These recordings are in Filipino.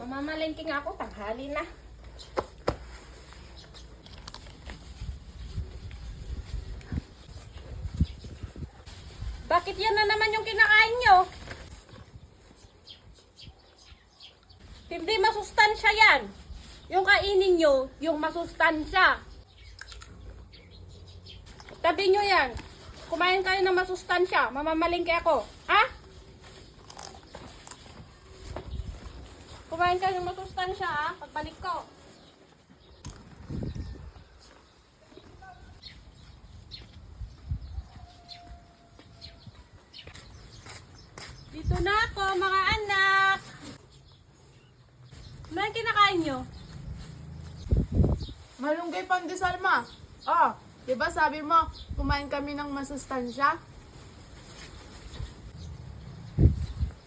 Mamamalengke nga ako, tanghali na. Bakit yan na naman yung kinakain nyo? Hindi masustansya yan. Yung kainin nyo, yung masustansya. Tabi nyo yan. Kumain kayo ng masustansya. Mamamalengke ako. Ha? Kumain kayo ng masustansya, ha? Pagbalik ko. Dito na ako, mga anak. Ano yung kinakain nyo? Malunggay pandesal, ma. Oh, di ba sabi mo, kumain kami ng masustansya?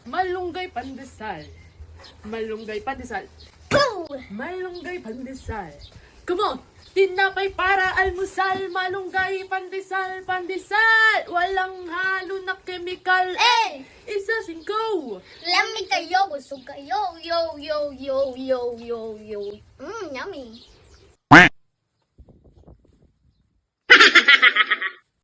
Malunggay pandesal. Malunggay pandesal. Malunggay pandesal. Come on! Tinapay para almusal, malunggay, pandesal, pandesal! Walang halo na chemical. Hey! Isa singko! Lamig kayo, busog kayo. Yo, yo, yo, yo, yo, yo. Yummy.